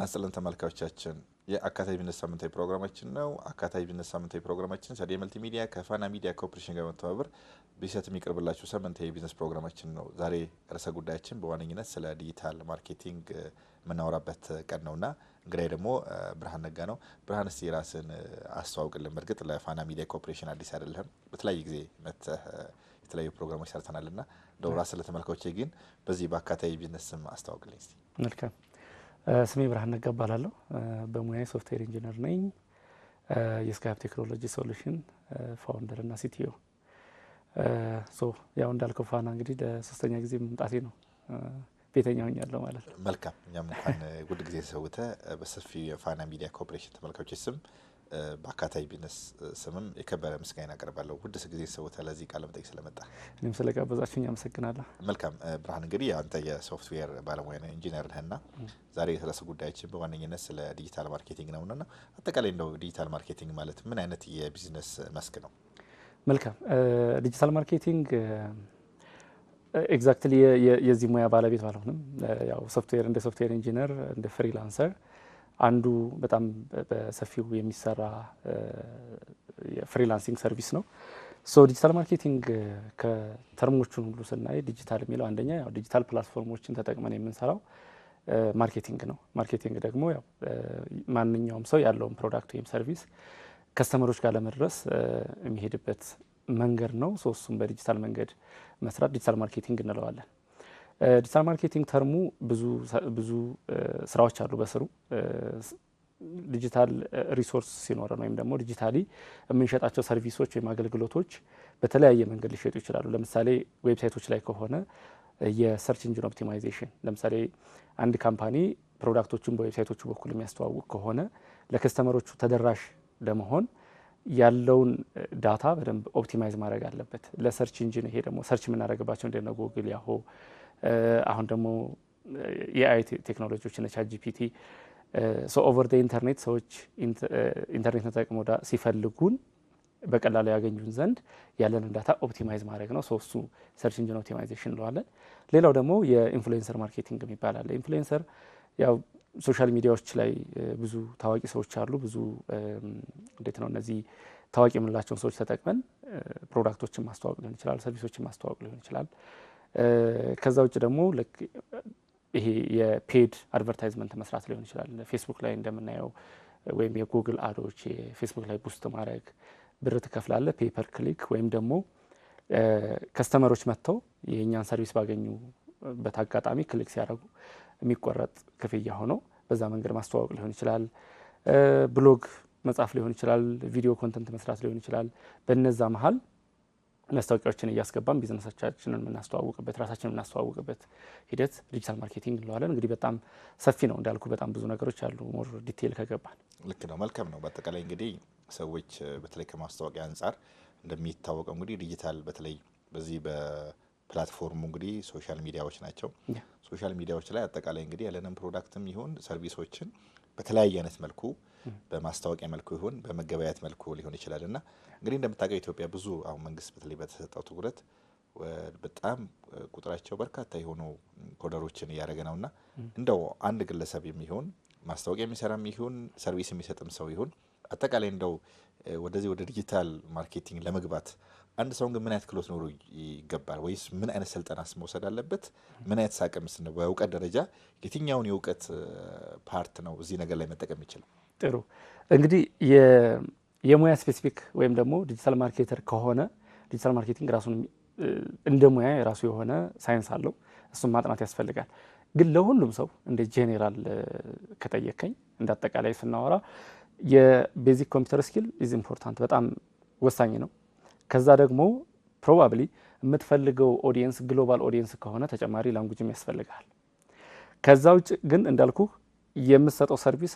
ጤና ይስጥልን ተመልካቾቻችን የአካታዊ ቢዝነስ ሳምንታዊ ፕሮግራማችን ነው። አካታዊ ቢዝነስ ሳምንታዊ ፕሮግራማችን ሰዴ መልቲ ሚዲያ ከፋና ሚዲያ ኮርፖሬሽን ጋር በመተባበር ቢሰጥ የሚቀርብላችሁ ሳምንታዊ ቢዝነስ ፕሮግራማችን ነው። ዛሬ ርዕሰ ጉዳያችን በዋነኝነት ስለ ዲጂታል ማርኬቲንግ የምናወራበት ቀን ነውና እንግዲህ ደግሞ ብርሃን ነጋ ነው። ብርሃን እስቲ ራስን አስተዋውቅልን። በእርግጥ ለፋና ሚዲያ ኮርፖሬሽን አዲስ አይደለም፣ በተለያየ ጊዜ መጥተህ የተለያዩ ፕሮግራሞች ሰርተናልና እንደው ራስን ለተመልካቾቼ ግን በዚህ በአካታዊ ቢዝነስ ስም አስተዋውቅልኝ እስቲ። መልካም። ስሜ ብርሃን ነጋ እባላለሁ። በሙያዬ ሶፍትዌር ኢንጂነር ነኝ። የስካይፕ ቴክኖሎጂ ሶሉሽን ፋውንደር እና ሲቲኦ። ያው እንዳልከው ፋና እንግዲህ ለሶስተኛ ጊዜ መምጣቴ ነው። ቤተኛ ሆኛለሁ ማለት ነው። መልካም። እኛም እንኳን ውድ ጊዜ ተሰውተ በሰፊው የፋና ሚዲያ ኮርፖሬሽን ተመልካቾች ስም በአካታዊ ቢዝነስ ስምም የከበረ ምስጋና አቀርባለሁ። ውድ ጊዜ ተሰውተ ለዚህ ቃለ መጠይቅ ስለመጣ እኔም ስለጋበዛችሁኝ አመሰግናለሁ። መልካም። ብርሃን እንግዲህ አንተ የሶፍትዌር ባለሙያ ነህ፣ ኢንጂነር ነህና ዛሬ ስለሱ ጉዳያችን በዋነኝነት ስለ ዲጂታል ማርኬቲንግ ነውና አጠቃላይ እንደው ዲጂታል ማርኬቲንግ ማለት ምን አይነት የቢዝነስ መስክ ነው? መልካም። ዲጂታል ማርኬቲንግ ኤግዛክትሊ የዚህ ሙያ ባለቤት ባልሆንም ያው ሶፍትዌር እንደ ሶፍትዌር ኢንጂነር እንደ ፍሪላንሰር አንዱ በጣም በሰፊው የሚሰራ የፍሪላንሲንግ ሰርቪስ ነው። ዲጂታል ማርኬቲንግ ከተርሞቹን ሁሉ ስናይ ዲጂታል የሚለው አንደኛ ያው ዲጂታል ፕላትፎርሞችን ተጠቅመን የምንሰራው ማርኬቲንግ ነው። ማርኬቲንግ ደግሞ ያው ማንኛውም ሰው ያለውን ፕሮዳክት ወይም ሰርቪስ ከስተመሮች ጋር ለመድረስ የሚሄድበት መንገድ ነው። እሱም በዲጂታል መንገድ መስራት ዲጂታል ማርኬቲንግ እንለዋለን። ዲጂታል ማርኬቲንግ ተርሙ ብዙ ስራዎች አሉ በስሩ። ዲጂታል ሪሶርስ ሲኖረን ወይም ደግሞ ዲጂታሊ የምንሸጣቸው ሰርቪሶች ወይም አገልግሎቶች በተለያየ መንገድ ሊሸጡ ይችላሉ። ለምሳሌ ዌብሳይቶች ላይ ከሆነ የሰርች ኢንጂን ኦፕቲማይዜሽን፣ ለምሳሌ አንድ ካምፓኒ ፕሮዳክቶቹን በዌብሳይቶቹ በኩል የሚያስተዋውቅ ከሆነ ለከስተመሮቹ ተደራሽ ለመሆን ያለውን ዳታ በደንብ ኦፕቲማይዝ ማድረግ አለበት። ለሰርች ኢንጂን ይሄ ደግሞ ሰርች የምናደርግባቸው እንደነ ጉግል፣ ያሆ፣ አሁን ደግሞ የአይ ቴክኖሎጂዎች እነ ቻት ጂፒቲ ኦቨር ደ ኢንተርኔት ሰዎች ኢንተርኔት ተጠቅመው ሲፈልጉን በቀላሉ ያገኙን ዘንድ ያለንን ዳታ ኦፕቲማይዝ ማድረግ ነው። እሱ ሰርች ኢንጂን ኦፕቲማይዜሽን እንለዋለን። ሌላው ደግሞ የኢንፍሉዌንሰር ማርኬቲንግ የሚባል አለ። ኢንፍሉዌንሰር ያው ሶሻል ሚዲያዎች ላይ ብዙ ታዋቂ ሰዎች አሉ። ብዙ እንዴት ነው እነዚህ ታዋቂ የምንላቸውን ሰዎች ተጠቅመን ፕሮዳክቶችን ማስተዋወቅ ሊሆን ይችላል፣ ሰርቪሶችን ማስተዋወቅ ሊሆን ይችላል። ከዛ ውጭ ደግሞ ይሄ የፔድ አድቨርታይዝመንት መስራት ሊሆን ይችላል። ፌስቡክ ላይ እንደምናየው ወይም የጉግል አዶች የፌስቡክ ላይ ቡስት ማድረግ ብር ትከፍላለህ፣ ፔፐር ክሊክ ወይም ደግሞ ከስተመሮች መጥተው የእኛን ሰርቪስ ባገኙበት አጋጣሚ ክሊክ ሲያደርጉ የሚቆረጥ ክፍያ ሆኖ በዛ መንገድ ማስተዋወቅ ሊሆን ይችላል። ብሎግ መጻፍ ሊሆን ይችላል። ቪዲዮ ኮንተንት መስራት ሊሆን ይችላል። በነዛ መሀል ማስታወቂያዎችን እያስገባን ቢዝነሳችንን የምናስተዋውቅበት ራሳችንን የምናስተዋውቅበት ሂደት ዲጂታል ማርኬቲንግ እንለዋለን። እንግዲህ በጣም ሰፊ ነው እንዳልኩ፣ በጣም ብዙ ነገሮች አሉ ሞር ዲቴይል ከገባን። ልክ ነው። መልካም ነው። በአጠቃላይ እንግዲህ ሰዎች በተለይ ከማስታወቂያ አንጻር እንደሚታወቀው እንግዲህ ዲጂታል በተለይ በዚህ በፕላትፎርሙ እንግዲህ ሶሻል ሚዲያዎች ናቸው። ሶሻል ሚዲያዎች ላይ አጠቃላይ እንግዲህ ያለንን ፕሮዳክትም ይሁን ሰርቪሶችን በተለያየ አይነት መልኩ በማስታወቂያ መልኩ ይሁን በመገበያየት መልኩ ሊሆን ይችላል እና እንግዲህ እንደምታውቀው ኢትዮጵያ ብዙ አሁን መንግስት በተለይ በተሰጠው ትኩረት በጣም ቁጥራቸው በርካታ የሆኑ ኮደሮችን እያደረገ ነውና እንደው አንድ ግለሰብ የሚሆን ማስታወቂያ የሚሰራም ይሁን ሰርቪስ የሚሰጥም ሰው ይሁን አጠቃላይ እንደው ወደዚህ ወደ ዲጂታል ማርኬቲንግ ለመግባት አንድ ሰው ግን ምን አይነት ክሎት ኖሮ ይገባል? ወይስ ምን አይነት ስልጠናስ መውሰድ አለበት? ምን አይነት ሳቅምስ ነው? በእውቀት ደረጃ የትኛውን የእውቀት ፓርት ነው እዚህ ነገር ላይ መጠቀም ይችላል? ጥሩ እንግዲህ የሙያ ስፔሲፊክ ወይም ደግሞ ዲጂታል ማርኬተር ከሆነ ዲጂታል ማርኬቲንግ ራሱን እንደ ሙያ የራሱ የሆነ ሳይንስ አለው። እሱም ማጥናት ያስፈልጋል። ግን ለሁሉም ሰው እንደ ጄኔራል ከጠየቀኝ እንደ አጠቃላይ ስናወራ የቤዚክ ኮምፒውተር ስኪል ኢዝ ኢምፖርታንት፣ በጣም ወሳኝ ነው። ከዛ ደግሞ ፕሮባብሊ የምትፈልገው ኦዲየንስ ግሎባል ኦዲየንስ ከሆነ ተጨማሪ ላንጉጅም ያስፈልጋል። ከዛ ውጭ ግን እንዳልኩ የምትሰጠው ሰርቪስ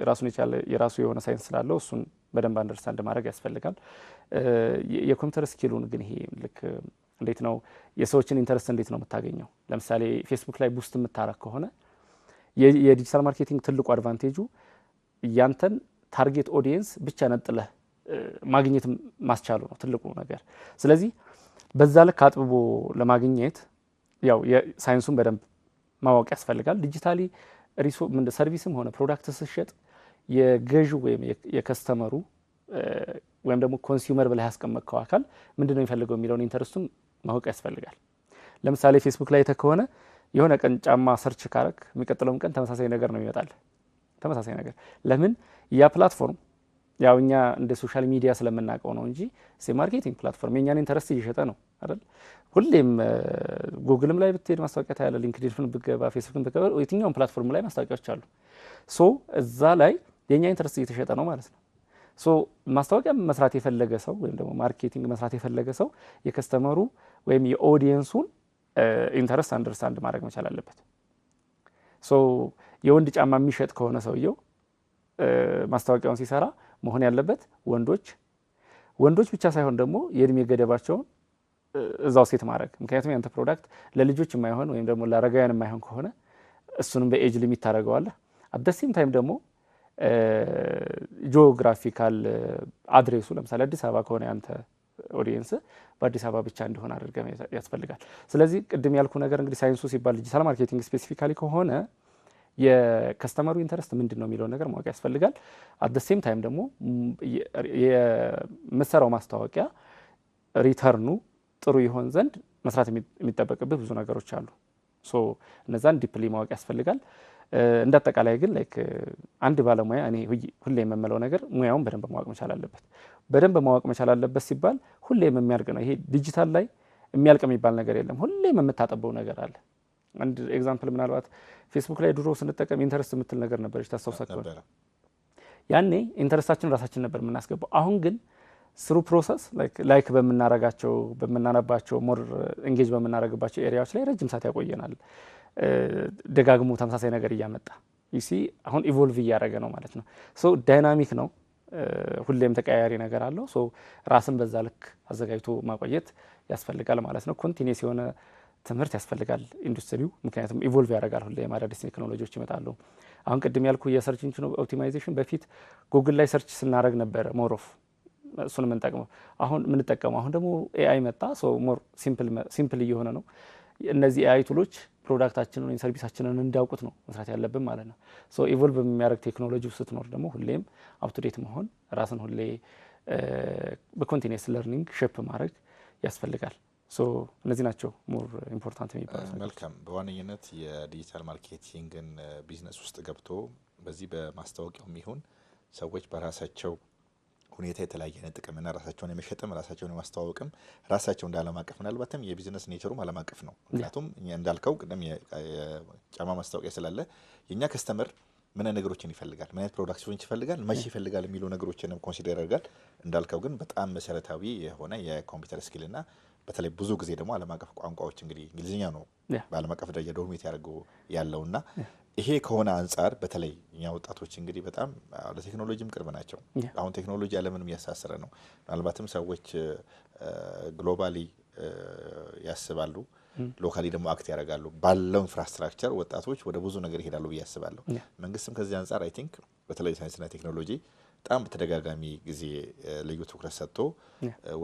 ራሱን የቻለ የራሱ የሆነ ሳይንስ ስላለው እሱን በደንብ አንደርስታንድ ማድረግ ያስፈልጋል። የኮምፒውተር ስኪሉን ግን ይሄ ልክ እንዴት ነው የሰዎችን ኢንተረስት እንዴት ነው የምታገኘው? ለምሳሌ ፌስቡክ ላይ ቡስት የምታረግ ከሆነ የዲጂታል ማርኬቲንግ ትልቁ አድቫንቴጁ ያንተን ታርጌት ኦዲየንስ ብቻ ነጥለህ ማግኘት ማስቻሉ ነው ትልቁ ነገር። ስለዚህ በዛ ልክ አጥብቦ ለማግኘት ያው የሳይንሱን በደንብ ማወቅ ያስፈልጋል። ዲጂታሊ ሰርቪስም ሆነ ፕሮዳክት ስሸጥ የገዢው ወይም የከስተመሩ ወይም ደግሞ ኮንሱመር ብለህ ያስቀመጥከው አካል ምንድነው የሚፈልገው የሚለውን ኢንተረስቱን ማወቅ ያስፈልጋል። ለምሳሌ ፌስቡክ ላይ ከሆነ የሆነ ቀን ጫማ ሰርች ካረክ የሚቀጥለውም ቀን ተመሳሳይ ነገር ነው ይመጣል። ተመሳሳይ ነገር ለምን ያ ፕላትፎርም ያው እኛ እንደ ሶሻል ሚዲያ ስለምናውቀው ነው እንጂ ማርኬቲንግ ፕላትፎርም የኛን ኢንተረስት እየሸጠ ነው አይደል? ሁሌም ጉግልም ላይ ብትሄድ ማስታወቂያ ታያለህ፣ ሊንክድኢን ብትገባ፣ ፌስቡክን ብትገባ፣ የትኛውም ፕላትፎርም ላይ ማስታወቂያዎች አሉ። ሶ እዛ ላይ የኛ ኢንተረስት እየተሸጠ ነው ማለት ነው። ሶ ማስታወቂያ መስራት የፈለገ ሰው ወይም ደግሞ ማርኬቲንግ መስራት የፈለገ ሰው የከስተመሩ ወይም የኦዲየንሱን ኢንተረስት አንደርስታንድ ማድረግ መቻል አለበት። ሶ የወንድ ጫማ የሚሸጥ ከሆነ ሰውየው ማስታወቂያውን ሲሰራ መሆን ያለበት ወንዶች ብቻ ሳይሆን ደግሞ የእድሜ ገደባቸውን እዛው ሴት ማድረግ። ምክንያቱም ያንተ ፕሮዳክት ለልጆች የማይሆን ወይም ደግሞ ለአረጋውያን የማይሆን ከሆነ እሱንም በኤጅ ሊሚት ታደርገዋለህ። አደሴም ታይም ደግሞ ጂኦግራፊካል አድሬሱ ለምሳሌ አዲስ አበባ ከሆነ ያንተ ኦዲየንስ በአዲስ አበባ ብቻ እንዲሆን አድርገህ ያስፈልጋል። ስለዚህ ቅድም ያልኩ ነገር እንግዲህ ሳይንሱ ሲባል ዲጂታል ማርኬቲንግ ስፔሲፊካሊ ከሆነ የከስተመሩ ኢንተረስት ምንድን ነው የሚለውን ነገር ማወቅ ያስፈልጋል። አደሴም ታይም ደግሞ የምትሰራው ማስታወቂያ ሪተርኑ ጥሩ ይሆን ዘንድ መስራት የሚጠበቅብህ ብዙ ነገሮች አሉ። ሶ እነዛን ዲፕሊ ማወቅ ያስፈልጋል። እንደ አጠቃላይ ግን ላይክ አንድ ባለሙያ እኔ ሁሌ የምመለው ነገር ሙያውን በደንብ ማወቅ መቻል አለበት። በደንብ ማወቅ መቻል አለበት ሲባል ሁሌም የሚያልቅ ነው። ይሄ ዲጂታል ላይ የሚያልቅ የሚባል ነገር የለም። ሁሌም የምታጠበው ነገር አለ። አንድ ኤግዛምፕል ምናልባት ፌስቡክ ላይ ድሮ ስንጠቀም ኢንተረስት የምትል ነገር ነበረች፣ ታስታውሳችሁ? ያኔ ኢንተረስታችን ራሳችን ነበር የምናስገባው። አሁን ግን ስሩ ፕሮሰስ ላይክ በምናነባቸው ሞር ኤንጌጅ በምናደርግባቸው ኤሪያዎች ላይ ረጅም ሰዓት ያቆየናል። ደጋግሞ ተመሳሳይ ነገር እያመጣ ዩሲ አሁን ኢቮልቭ እያደረገ ነው ማለት ነው። ሶ ዳይናሚክ ነው፣ ሁሌም ተቀያያሪ ነገር አለው። ሶ ራስን በዛ ልክ አዘጋጅቶ ማቆየት ያስፈልጋል ማለት ነው። ኮንቲኒየስ የሆነ ትምህርት ያስፈልጋል ኢንዱስትሪው፣ ምክንያቱም ኢቮልቭ ያደርጋል። ሁሌም አዳዲስ ቴክኖሎጂዎች ይመጣሉ። አሁን ቅድም ያልኩ የሰርች ኢንጂን ኦፕቲማይዜሽን በፊት ጉግል ላይ ሰርች ስናደርግ ነበረ ሞር ኦፍ እሱን የምንጠቀመው አሁን ደግሞ ኤአይ መጣ። ሶ ሞር ሲምፕል እየሆነ ነው። እነዚህ ኤአይ ቱሎች ፕሮዳክታችንን ወይም ሰርቪሳችንን እንዲያውቁት ነው መስራት ያለብን ማለት ነው። ሶ ኢቮልቭ በሚያደርግ ቴክኖሎጂ ስትኖር ደግሞ ሁሌም አፕቱዴት መሆን፣ ራስን ሁሌ በኮንቲኒየስ ለርኒንግ ሼፕ ማድረግ ያስፈልጋል። ሶ እነዚህ ናቸው ሞር ኢምፖርታንት የሚባሉት። መልካም። በዋነኝነት የዲጂታል ማርኬቲንግን ቢዝነስ ውስጥ ገብቶ በዚህ በማስታወቂያውም ይሁን ሰዎች በራሳቸው ሁኔታ የተለያየ አይነት ጥቅምና ራሳቸውን የመሸጥም ራሳቸውን የማስተዋወቅም ራሳቸው እንደ ዓለም አቀፍ ምናልባትም የቢዝነስ ኔቸሩም ዓለም አቀፍ ነው። ምክንያቱም እንዳልከው ቅድም የጫማ ማስታወቂያ ስላለ የእኛ ከስተመር ምን አይነት ነገሮችን ይፈልጋል፣ ምን አይነት ፕሮዳክቶችን ይፈልጋል፣ መቼ ይፈልጋል የሚሉ ነገሮችንም ኮንሲደር ያደርጋል። እንዳልከው ግን በጣም መሰረታዊ የሆነ የኮምፒውተር ስኪልና በተለይ ብዙ ጊዜ ደግሞ ዓለም አቀፍ ቋንቋዎች እንግዲህ እንግሊዝኛ ነው በዓለም አቀፍ ደረጃ ዶሚኔት ያደርገው ያለውና ይሄ ከሆነ አንጻር በተለይ እኛ ወጣቶች እንግዲህ በጣም ለቴክኖሎጂም ቅርብ ናቸው። አሁን ቴክኖሎጂ ዓለምንም እያሳሰረ ነው። ምናልባትም ሰዎች ግሎባሊ ያስባሉ፣ ሎካሊ ደግሞ አክት ያደርጋሉ። ባለው ኢንፍራስትራክቸር ወጣቶች ወደ ብዙ ነገር ይሄዳሉ ብዬ አስባለሁ። መንግስትም ከዚህ አንጻር አይ ቲንክ በተለይ ሳይንስና ቴክኖሎጂ በጣም በተደጋጋሚ ጊዜ ልዩ ትኩረት ሰጥቶ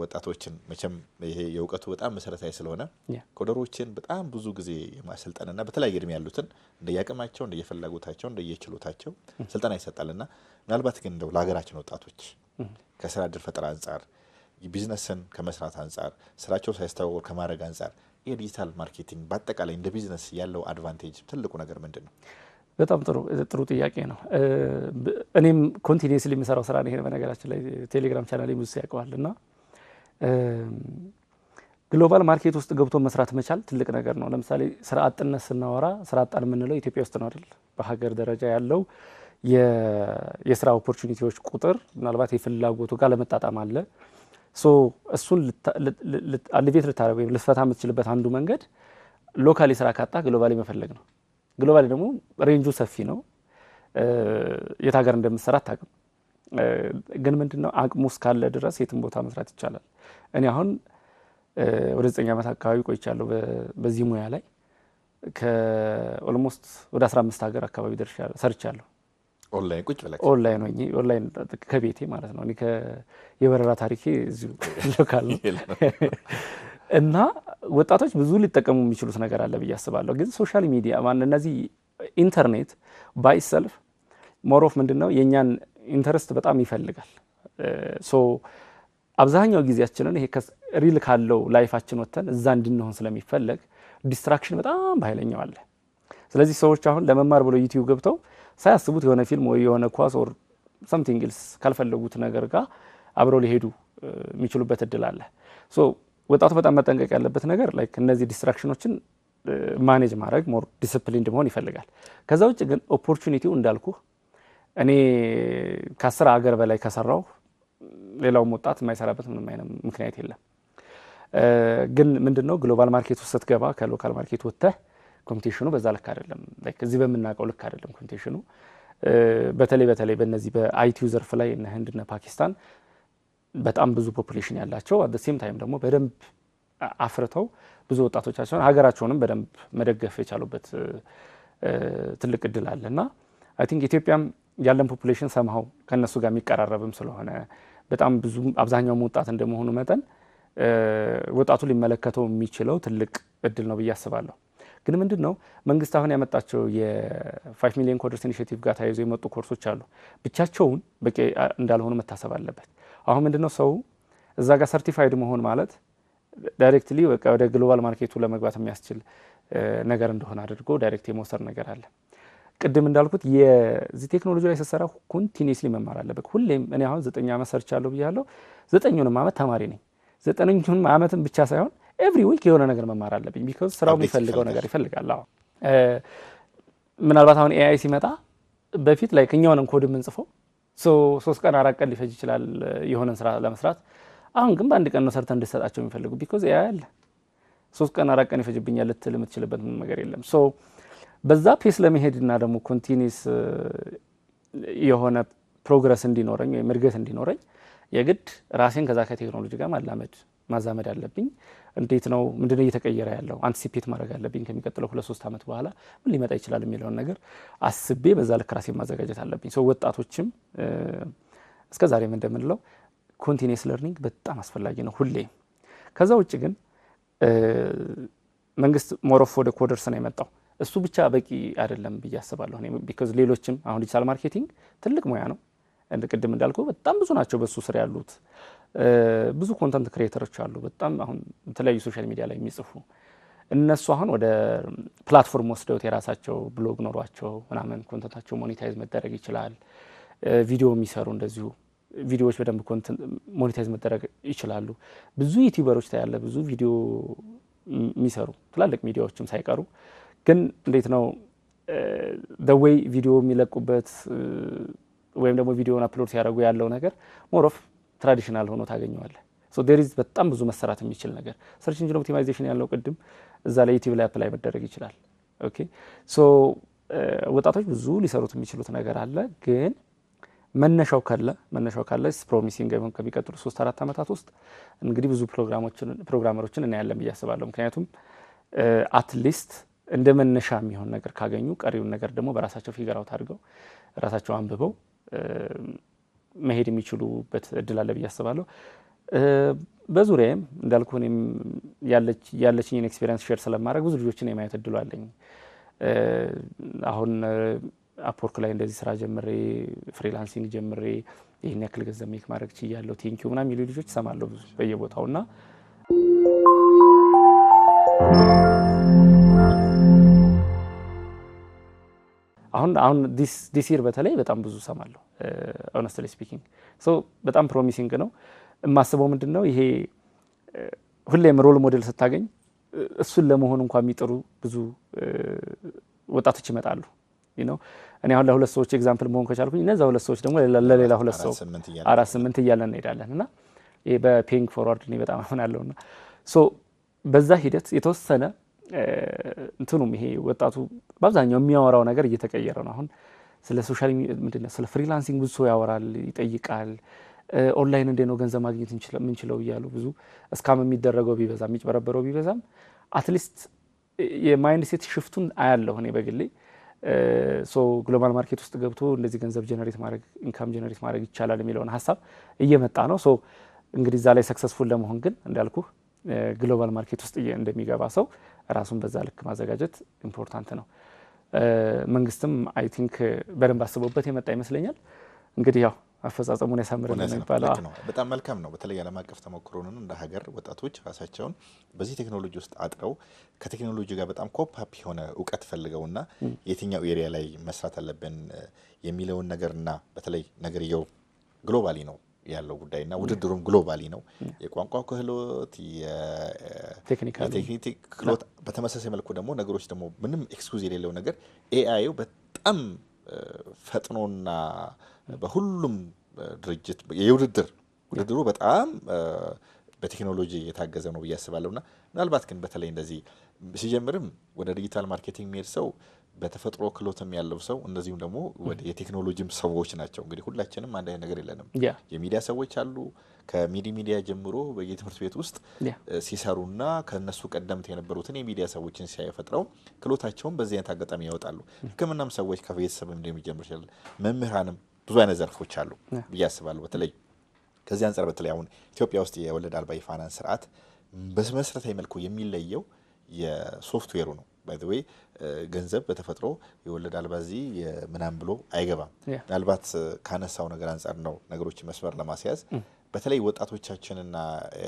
ወጣቶችን መቼም ይሄ የእውቀቱ በጣም መሰረታዊ ስለሆነ ኮደሮችን በጣም ብዙ ጊዜ የማሰልጠንና በተለያየ እድሜ ያሉትን እንደየአቅማቸው እንደየፍላጎታቸው እንደየችሎታቸው ስልጠና ይሰጣልና ምናልባት ግን እንደው ለሀገራችን ወጣቶች ከስራ ዕድል ፈጠራ አንጻር ቢዝነስን ከመስራት አንጻር ስራቸው ሳይስተዋወቅ ከማድረግ አንጻር ይሄ ዲጂታል ማርኬቲንግ በአጠቃላይ እንደ ቢዝነስ ያለው አድቫንቴጅ ትልቁ ነገር ምንድን ነው? በጣም ጥሩ ጥያቄ ነው። እኔም ኮንቲኒየስሊ የሚሰራው ስራ ነው ይሄ። በነገራችን ላይ ቴሌግራም ቻናል ብዙ ያውቀዋል እና ግሎባል ማርኬት ውስጥ ገብቶ መስራት መቻል ትልቅ ነገር ነው። ለምሳሌ ስራ አጥነት ስናወራ ስራ አጣን የምንለው ኢትዮጵያ ውስጥ ነው አይደል? በሀገር ደረጃ ያለው የስራ ኦፖርቹኒቲዎች ቁጥር ምናልባት የፍላጎቱ ጋር ለመጣጣም አለ። ሶ እሱን አልቤት ልታረግ ወይም ልትፈታ የምትችልበት አንዱ መንገድ ሎካሊ ስራ ካጣ ግሎባሊ መፈለግ ነው። ግሎባሊ ደግሞ ሬንጁ ሰፊ ነው። የት ሀገር እንደምትሰራ አታውቅም። ግን ምንድነው አቅሙ እስካለ ድረስ የትም ቦታ መስራት ይቻላል። እኔ አሁን ወደ 9 ዓመት አካባቢ ቆይቻለሁ በዚህ ሙያ ላይ ከኦልሞስት ወደ 15 ሀገር አካባቢ ሰርቻለሁ። ኦንላይን ቁጭ ብለህ ኦንላይን ሆኜ ኦንላይን ከቤቴ ማለት ነው። እኔ የበረራ ታሪኬ እዚሁ ሎካል ነው እና ወጣቶች ብዙ ሊጠቀሙ የሚችሉት ነገር አለ ብዬ አስባለሁ። ግን ሶሻል ሚዲያ እነዚህ ኢንተርኔት ባይ ሰልፍ ሞር ኦፍ ምንድነው የኛን ኢንተረስት በጣም ይፈልጋል። ሶ አብዛኛው ጊዜያችንን ይሄ ሪል ካለው ላይፋችን ወጥተን እዛ እንድንሆን ስለሚፈልግ ዲስትራክሽን በጣም በኃይለኛው አለ። ስለዚህ ሰዎች አሁን ለመማር ብለው ዩቲዩብ ገብተው ሳያስቡት የሆነ ፊልም ወይ የሆነ ኳስ ኦር something else ካልፈለጉት ነገር ጋር አብረው ሊሄዱ የሚችሉበት እድል አለ። ሶ ወጣቱ በጣም መጠንቀቅ ያለበት ነገር ላይክ እነዚህ ዲስትራክሽኖችን ማኔጅ ማድረግ ሞር ዲሲፕሊንድ መሆን ይፈልጋል። ከዛ ውጭ ግን ኦፖርቹኒቲው እንዳልኩ እኔ ከ10 ሀገር በላይ ከሰራው ሌላው ወጣት የማይሰራበት ምንም አይነት ምክንያት የለም። ግን ምንድነው ግሎባል ማርኬት ውስጥ ስትገባ ከሎካል ማርኬት ወጥተህ ኮምፒቲሽኑ በዛ ልክ አይደለም። ላይክ እዚህ በምናውቀው ልክ አይደለም ኮምፒቲሽኑ። በተለይ በእነዚህ በአይቲው ዘርፍ ላይ እነ ህንድ እና ፓኪስታን በጣም ብዙ ፖፑሌሽን ያላቸው አት ዘ ሴም ታይም ደግሞ በደንብ አፍርተው ብዙ ወጣቶቻቸውን ሀገራቸውንም በደንብ መደገፍ የቻሉበት ትልቅ እድል አለና አይ ቲንክ ኢትዮጵያም ያለን ፖፑሌሽን ሰምሃው ከነሱ ጋር የሚቀራረብም ስለሆነ በጣም ብዙ አብዛኛው ወጣት እንደመሆኑ መጠን ወጣቱ ሊመለከተው የሚችለው ትልቅ እድል ነው ብዬ አስባለሁ። ግን ምንድነው መንግስት አሁን ያመጣቸው የ5 ሚሊዮን ኮደርስ ኢኒሺዬቲቭ ጋር ተያይዞ የመጡ ኮርሶች አሉ። ብቻቸውን በቂ እንዳልሆኑ መታሰብ አለበት። አሁን ምንድነው ሰው እዛ ጋር ሰርቲፋይድ መሆን ማለት ዳይሬክትሊ በቃ ወደ ግሎባል ማርኬቱ ለመግባት የሚያስችል ነገር እንደሆነ አድርጎ ዳይሬክት የመውሰድ ነገር አለ። ቅድም እንዳልኩት የዚህ ቴክኖሎጂ ላይ ሲሰራ ኮንቲኒዩስሊ መማር አለበት። ሁሌም እኔ አሁን 9 ዓመት ሰርቻለሁ ብያለሁ። 9ኙንም ዓመት ተማሪ ነኝ። 9ኙንም ዓመትም ብቻ ሳይሆን ኤቭሪ ዊክ የሆነ ነገር መማር አለብኝ። ቢኮዝ ስራው የሚፈልገው ነገር ይፈልጋል። አዎ ምናልባት አሁን ኤአይ ሲመጣ በፊት ላይ ከኛውን ኮድ የምንጽፈው 3 ቀን 4 ቀን ሊፈጅ ይችላል የሆነን ስራ ለመስራት። አሁን ግን በአንድ ቀን ነው ሰርተን እንድሰጣቸው የሚፈልጉ። ቢኮዝ ኤአይ አለ። 3 ቀን 4 ቀን ይፈጅብኛል ልትል የምትችልበት ምንም ነገር የለም። ሶ በዛ ፔስ ለመሄድና ደግሞ ኮንቲኒዩስ የሆነ ፕሮግረስ እንዲኖረኝ ወይ እድገት እንዲኖረኝ የግድ ራሴን ከዛ ከቴክኖሎጂ ጋር ማዛመድ አለብኝ። እንዴት ነው ምንድነው እየተቀየረ ያለው አንቲሲፔት ማድረግ አለብኝ። ከሚቀጥለው 2-3 ዓመት በኋላ ምን ሊመጣ ይችላል የሚለውን ነገር አስቤ በዛ ልክ ራሴን ማዘጋጀት አለብኝ። ሶ ወጣቶችም እስከዛሬም እንደምንለው ኮንቲኒዩስ ለርኒንግ በጣም አስፈላጊ ነው ሁሌ። ከዛ ውጭ ግን መንግስት ሞሮፍ ወደ ኮደርስ ነው የመጣው። እሱ ብቻ በቂ አይደለም ብዬ አስባለሁ እኔ። ቢኮዝ ሌሎችም አሁን ዲጂታል ማርኬቲንግ ትልቅ ሙያ ነው። ቅድም እንዳልኩ በጣም ብዙ ናቸው በሱ ስር ያሉት። ብዙ ኮንተንት ክሬተሮች አሉ በጣም አሁን የተለያዩ ሶሻል ሚዲያ ላይ የሚጽፉ። እነሱ አሁን ወደ ፕላትፎርም ወስደውት የራሳቸው ብሎግ ኖሯቸው ምናምን ኮንተንታቸው ሞኔታይዝ መደረግ ይችላል። ቪዲዮ የሚሰሩ እንደዚሁ ቪዲዮዎች በደንብ ኮንተንት ሞኔታይዝ መደረግ ይችላሉ። ብዙ ዩቲዩበሮች ታያለ ብዙ ቪዲዮ የሚሰሩ ትላልቅ ሚዲያዎችም ሳይቀሩ። ግን እንዴት ነው the way ቪዲዮ የሚለቁበት ወይም ደግሞ ቪዲዮውን አፕሎድ ሲያደርጉ ያለው ነገር ሞር ኦፍ ትራዲሽናል ሆኖ ታገኘዋለህ። ሶ ዴር ኢዝ በጣም ብዙ መሰራት የሚችል ነገር ሰርች ኢንጂን ኦፕቲማይዜሽን ያለው ቅድም እዛ ላይ ዩቲዩብ ላይ አፕላይ መደረግ ይችላል። ኦኬ ሶ ወጣቶች ብዙ ሊሰሩት የሚችሉት ነገር አለ። ግን መነሻው ካለ ፕሮሚሲንግ ከሚቀጥሉ 3-4 ዓመታት ውስጥ እንግዲህ ብዙ ፕሮግራመሮችን እናያለን ብዬ አስባለሁ። ምክንያቱም አትሊስት እንደ መነሻ የሚሆን ነገር ካገኙ ቀሪውን ነገር ደግሞ በራሳቸው ፊገር አውት አድርገው ራሳቸው አንብበው መሄድ የሚችሉበት እድል አለ ብዬ አስባለሁ። በዙሪያም እንዳልኩ እኔም ያለችኝን ኤክስፒሪየንስ ሼር ስለማድረግ ብዙ ልጆችን የማየት እድሉ አለኝ። አሁን አፕወርክ ላይ እንደዚህ ስራ ጀምሬ ፍሪላንሲንግ ጀምሬ ይሄን ያክል ገንዘብ ሜክ ማድረግ ችያለሁ ቴንኪዩ ምናምን የሚሉ ልጆች እሰማለሁ ብዙ በየቦታውና አሁን ዲስ ይር በተለይ በጣም ብዙ ሰማለሁ ሆነስትሊ ስፒኪንግ። ሶ በጣም ፕሮሚሲንግ ነው። የማስበው ምንድነው ይሄ ሁሌም ሮል ሞዴል ስታገኝ እሱን ለመሆን እንኳን የሚጥሩ ብዙ ወጣቶች ይመጣሉ። እኔ አሁን ለሁለት ሰዎች ኤግዛምፕል መሆን ከቻልኩኝ እነዛ ሁለት ሰዎች ደግሞ ለሌላ ሁለት ሰው 4-8 እያለን እንሄዳለን እና ይሄ በፔይንግ ፎርዋርድ እኔ በጣም አምናለሁና ሶ በዛ ሂደት የተወሰነ እንትኑም ይሄ ወጣቱ በአብዛኛው የሚያወራው ነገር እየተቀየረ ነው። አሁን ስለ ሶሻል ምንድነው ስለ ፍሪላንሲንግ ብዙ ሰው ያወራል፣ ይጠይቃል። ኦንላይን እንዴት ነው ገንዘብ ማግኘት እንችለው እያሉ ብዙ እስካም የሚደረገው ቢበዛም የሚጭበረበረው ቢበዛም አትሊስት የማይንድ ሴት ሽፍቱን አያለሁ እኔ በግሌ። ሶ ግሎባል ማርኬት ውስጥ ገብቶ እንደዚህ ገንዘብ ጀነሬት ማድረግ ኢንካም ጀነሬት ማድረግ ይቻላል የሚለውን ሀሳብ እየመጣ ነው። ሶ እንግዲህ እዛ ላይ ሰክሰስፉል ለመሆን ግን እንዳልኩ ግሎባል ማርኬት ውስጥ እንደሚገባ ሰው ራሱን በዛ ልክ ማዘጋጀት ኢምፖርታንት ነው። መንግስትም አይ ቲንክ በደንብ አስበውበት የመጣ ይመስለኛል። እንግዲህ ያው አፈጻጸሙን ያሳምርልን ነው የሚባለው። በጣም መልካም ነው። በተለይ ዓለም አቀፍ ተሞክሮንን እንደ ሀገር ወጣቶች ራሳቸውን በዚህ ቴክኖሎጂ ውስጥ አጥረው ከቴክኖሎጂ ጋር በጣም ኮፕ አፕ የሆነ እውቀት ፈልገውና የትኛው ኤሪያ ላይ መስራት አለብን የሚለውን ነገርና በተለይ ነገርየው ግሎባሊ ነው ያለው ጉዳይና ውድድሩም ግሎባሊ ነው። የቋንቋ ክህሎት፣ የቴክኒክ ክህሎት በተመሳሳይ መልኩ ደግሞ ነገሮች ደግሞ ምንም ኤክስኩዝ የሌለው ነገር ኤአይ በጣም ፈጥኖና በሁሉም ድርጅት ውድድሩ በጣም በቴክኖሎጂ የታገዘ ነው ብዬ አስባለሁና ምናልባት ግን በተለይ እንደዚህ ሲጀምርም ወደ ዲጂታል ማርኬቲንግ የሚሄድ ሰው በተፈጥሮ ክህሎትም ያለው ሰው እንደዚሁም ደግሞ ወደ የቴክኖሎጂም ሰዎች ናቸው። እንግዲህ ሁላችንም አንድ አይነት ነገር የለንም። የሚዲያ ሰዎች አሉ ከሚዲያ ጀምሮ በየትምህርት ቤት ውስጥ ሲሰሩና ከነሱ ቀደምት የነበሩትን የሚዲያ ሰዎችን ሲያፈጥረው ክህሎታቸውን በዚህ አይነት አጋጣሚ ያወጣሉ። ሕክምናም ሰዎች ከቤተሰብ እንደሚጀምር ይችላል። መምህራንም ብዙ አይነት ዘርፎች አሉ ብዬ አስባለሁ። በተለይ ከዚህ አንጻር በተለይ አሁን ኢትዮጵያ ውስጥ የወለድ አልባ የፋይናንስ ስርዓት በመሰረታዊ መልኩ የሚለየው የሶፍትዌሩ ነው። ባይ ዘ ዌይ ገንዘብ በተፈጥሮ የወለድ አልባ እዚህ ምናምን ብሎ አይገባም። ምናልባት ካነሳው ነገር አንጻር ነው ነገሮችን መስመር ለማስያዝ በተለይ ወጣቶቻችንና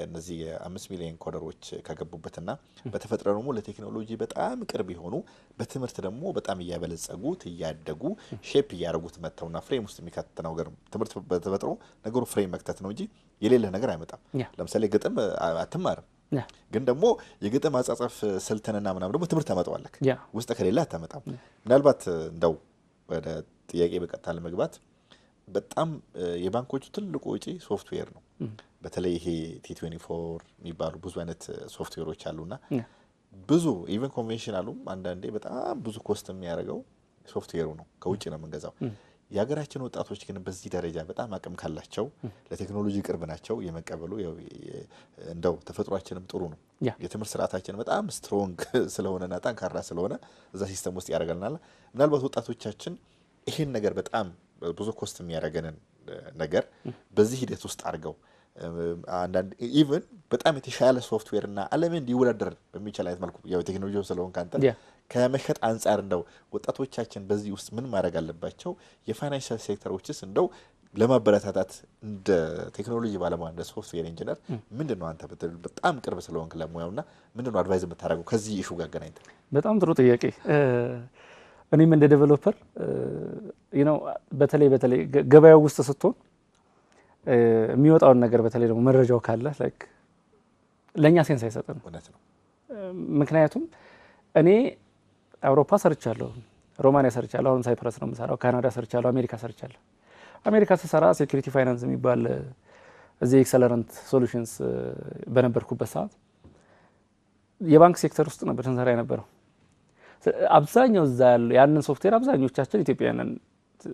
እነዚህ የ5 ሚሊዮን ኮደሮች ከገቡበትና በተፈጥሮ ደግሞ ለቴክኖሎጂ በጣም ቅርብ የሆኑ በትምህርት ደግሞ በጣም እያበለጸጉት እያደጉ ሼፕ እያደረጉት መጥተውና ፍሬም ውስጥ የሚከተነው ነገር ትምህርት በተፈጥሮ ነገሩ ፍሬም መክተት ነው እንጂ የሌለ ነገር አይመጣም። ለምሳሌ ግጥም አትማርም፣ ግን ደግሞ የግጥም አጻጻፍ ስልትንና ምናምን ደግሞ ትምህርት ታመጣዋለህ። ውስጥ ከሌለ አታመጣም። ምናልባት እንደው ወደ ጥያቄ በቀጥታ ለመግባት በጣም የባንኮቹ ትልቁ ወጪ ሶፍትዌር ነው። በተለይ ይሄ ቲ24 የሚባሉ ብዙ አይነት ሶፍትዌሮች አሉና ብዙ ኢቨን ኮንቬንሽናሉም አንዳንዴ በጣም ብዙ ኮስት የሚያደርገው ሶፍትዌሩ ነው፣ ከውጭ ነው የምንገዛው። የሀገራችን ወጣቶች ግን በዚህ ደረጃ በጣም አቅም ካላቸው ለቴክኖሎጂ ቅርብ ናቸው። የመቀበሉ እንደው ተፈጥሯችንም ጥሩ ነው። የትምህርት ስርዓታችን በጣም ስትሮንግ ስለሆነና ጠንካራ ስለሆነ እዛ ሲስተም ውስጥ ያደርገናል። ምናልባት ወጣቶቻችን ይሄን ነገር በጣም ብዙ ኮስት የሚያደርገንን ነገር በዚህ ሂደት ውስጥ አድርገው አንዳንድ ኢቨን በጣም የተሻለ ሶፍትዌር እና ዓለምን ሊወዳደር በሚችል አይነት መልኩ ያው ቴክኖሎጂ ስለሆን ካንተ ከመሸጥ አንጻር እንደው ወጣቶቻችን በዚህ ውስጥ ምን ማድረግ አለባቸው? የፋይናንሻል ሴክተሮችስ እንደው ለማበረታታት እንደ ቴክኖሎጂ ባለሙያ እንደ ሶፍትዌር ኢንጂነር ምንድነው አንተ በጣም ቅርብ ስለሆንክ ለሙያውና ምንድነው አድቫይዝ የምታደርገው ከዚህ ኢሹ ጋር ገናኝተህ? በጣም ጥሩ ጥያቄ። እኔም እንደ ዴቨሎፐር በተለይ ገበያው ውስጥ ስትሆን የሚወጣውን ነገር በተለይ ደግሞ መረጃው ካለ ለእኛ ሴንስ አይሰጥም። ምክንያቱም እኔ አውሮፓ ሰርቻለሁ፣ ሮማንያ ሰርቻለሁ፣ አሁን ሳይፕረስ ነው የምሰራው፣ ካናዳ ሰርቻለሁ፣ አሜሪካ ሰርቻለሁ። አሜሪካ ስሰራ ሴኩሪቲ ፋይናንስ የሚባል እዚህ ኤክሰለረንት ሶሉሽንስ በነበርኩበት ሰዓት የባንክ ሴክተር ውስጥ ነበር ስንሰራ የነበረው። አብዛኛው እዛ ያለው ያንን ሶፍትዌር አብዛኞቻችን ኢትዮጵያውያን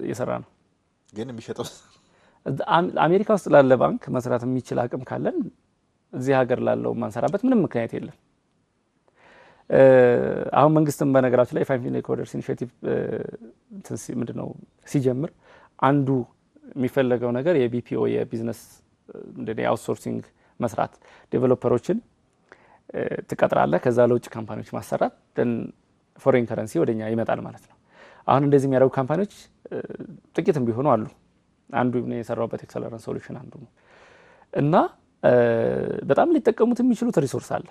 የሰራ ነው። ግን የሚሸጠው አሜሪካ ውስጥ ላለ ባንክ መስራት የሚችል አቅም ካለን እዚህ ሀገር ላለው ማንሰራበት ምንም ምክንያት የለም። አሁን መንግስትም በነገራችን ላይ 5 ሚሊዮን ኮደርስ ኢኒሺዬቲቭ ምንድነው ሲጀምር አንዱ የሚፈለገው ነገር የቢፒኦ የቢዝነስ አውትሶርሲንግ መስራት፣ ዴቨሎፐሮችን ትቀጥራለህ፣ ከዛ ለውጭ ካምፓኒዎች ማሰራት፣ ደን ፎሬን ከረንሲ ወደኛ ይመጣል ማለት ነው። አሁን እንደዚህ የሚያደርጉ ካምፓኒዎች ጥቂትም ቢሆኑ አሉ። አንዱ የሰራውበት ኤክሰለረንት ሶሉሽን አንዱ ነው እና በጣም ሊጠቀሙት የሚችሉት ሪሶርስ አለ።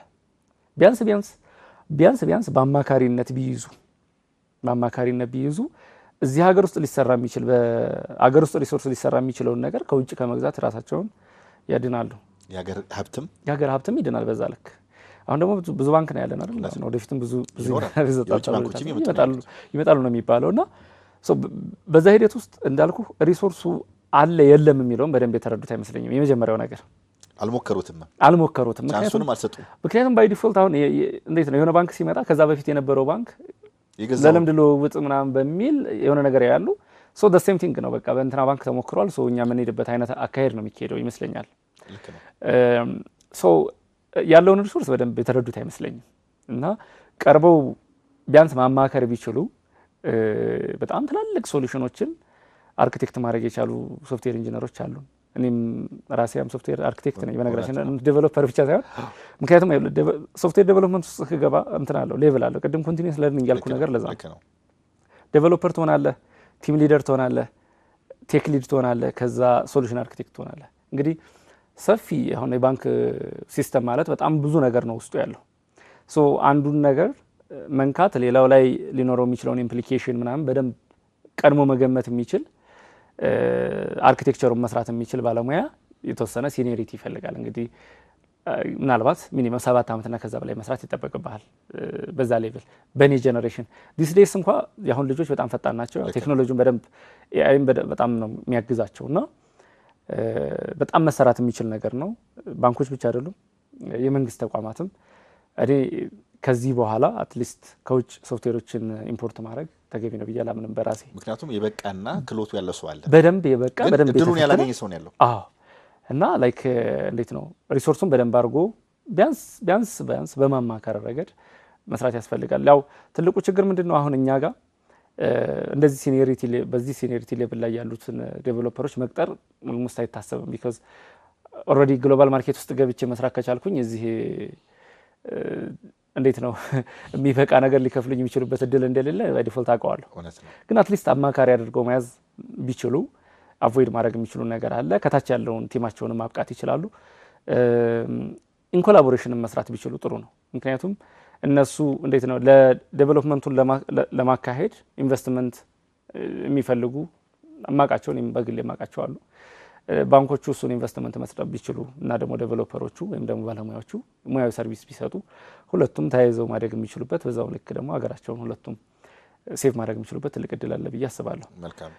ቢያንስ በአማካሪነት ቢይዙ እዚህ ሀገር ውስጥ ሊሰራ የሚችል በአገር ውስጥ ሪሶርስ ሊሰራ የሚችለውን ነገር ከውጭ ከመግዛት ራሳቸውን ያድናሉ። የሀገር ሀብትም ይድናል በዛ ልክ። አሁን ደግሞ ብዙ ባንክ ነው ያለን አይደል? ወደፊትም ብዙ ይመጣሉ ነው የሚባለው እና በዛ ሂደት ውስጥ እንዳልኩ ሪሶርሱ አለ የለም የሚለውን በደንብ የተረዱት አይመስለኝም። የመጀመሪያው ነገር አልሞከሩትም ምክንያቱም ባይ ዲፎልት አሁን እንዴት ነው የሆነ ባንክ ሲመጣ ከዛ በፊት የነበረው ባንክ ለልምድ ልውውጥ ምናምን በሚል የሆነ ነገር ያሉ ሶ ዘ ሴም ቲንግ ነው። በቃ በእንትና ባንክ ተሞክሯል፣ ሶ እኛ የምንሄድበት አይነት አካሄድ ነው የሚካሄደው ይመስለኛል። ሶ ያለውን ሪሶርስ በደንብ የተረዱት አይመስለኝም እና ቀርበው ቢያንስ ማማከር ቢችሉ በጣም ትላልቅ ሶሉሽኖችን አርኪቴክት ማድረግ የቻሉ ሶፍትዌር ኢንጂነሮች አሉ። እኔም ራሴም ሶፍትዌር አርኪቴክት ነኝ በነገራችን ዴቨሎፐር ብቻ ሳይሆን፣ ምክንያቱም ሶፍትዌር ዴቨሎፕመንት ውስጥ ከገባ እንትን አለው ሌቭል አለው። ቅድም ኮንቲኒየስ ለርኒንግ ያልኩ ነገር ለዛ ነው። ዴቨሎፐር ትሆናለህ፣ ቲም ሊደር ትሆናለህ፣ ቴክ ሊድ ትሆናለህ፣ ከዛ ሶሉሽን አርኪቴክት ትሆናለህ። እንግዲህ ሰፊ አሁን የባንክ ሲስተም ማለት በጣም ብዙ ነገር ነው ውስጡ ያለው። ሶ አንዱን ነገር መንካት ሌላው ላይ ሊኖረው የሚችለውን ኢምፕሊኬሽን ምናምን በደንብ ቀድሞ መገመት የሚችል አርኪቴክቸሩን መስራት የሚችል ባለሙያ የተወሰነ ሲኒሪቲ ይፈልጋል። እንግዲህ ምናልባት ሚኒመም 7 ዓመትና ከዛ በላይ መስራት ይጠበቅብሃል በዛ ሌቭል። በእኔ ጀነሬሽን ዲስ ዴይስ እንኳ የአሁን ልጆች በጣም ፈጣን ናቸው። ቴክኖሎጂውን በደንብ ኤአይም በጣም ነው የሚያግዛቸው እና በጣም መሰራት የሚችል ነገር ነው። ባንኮች ብቻ አይደሉም፣ የመንግስት ተቋማትም እኔ ከዚህ በኋላ አትሊስት ከውጭ ሶፍትዌሮችን ኢምፖርት ማድረግ ተገቢ ነው ብዬ አላምንም በራሴ። ምክንያቱም የበቃና ክሎቱ ያለው ሰው አለ፣ በደንብ የበቃ በደንብ እድሉን ያላገኘ ሰው ነው ያለው። አዎ እና ላይክ እንዴት ነው ሪሶርሱን በደንብ አድርጎ ቢያንስ በማማከር ረገድ መስራት ያስፈልጋል። ያው ትልቁ ችግር ምንድነው አሁን እኛ ጋር እንደዚህ በዚህ ሲኒሪቲ ሌቭል ላይ ያሉትን ዴቨሎፐሮች መቅጠር ኦልሞስት አይታሰብም። ቢኮዝ ኦልሬዲ ግሎባል ማርኬት ውስጥ ገብቼ መስራት ከቻልኩኝ እዚህ እንዴት ነው የሚፈቃ ነገር ሊከፍሉኝ የሚችሉበት እድል እንደሌለ በዲፎልት አውቀዋለሁ። ግን አትሊስት አማካሪ አድርገው መያዝ ቢችሉ አቮይድ ማድረግ የሚችሉ ነገር አለ። ከታች ያለውን ቲማቸውን ማብቃት ይችላሉ። ኢንኮላቦሬሽንን መስራት ቢችሉ ጥሩ ነው። ምክንያቱም እነሱ እንዴት ነው ለዴቨሎፕመንቱን ለማካሄድ ኢንቨስትመንት የሚፈልጉ አማቃቸውን በግል የማቃቸው አሉ። ባንኮቹ እሱን ኢንቨስትመንት መስጠት ቢችሉ እና ደግሞ ዴቨሎፐሮቹ ወይም ደግሞ ባለሙያዎቹ ሙያዊ ሰርቪስ ቢሰጡ ሁለቱም ተያይዘው ማደግ የሚችሉበት በዛው ልክ ደግሞ ሀገራቸውን ሁለቱም ሴቭ ማድረግ የሚችሉበት ትልቅ እድል አለ ብዬ አስባለሁ። መልካም፣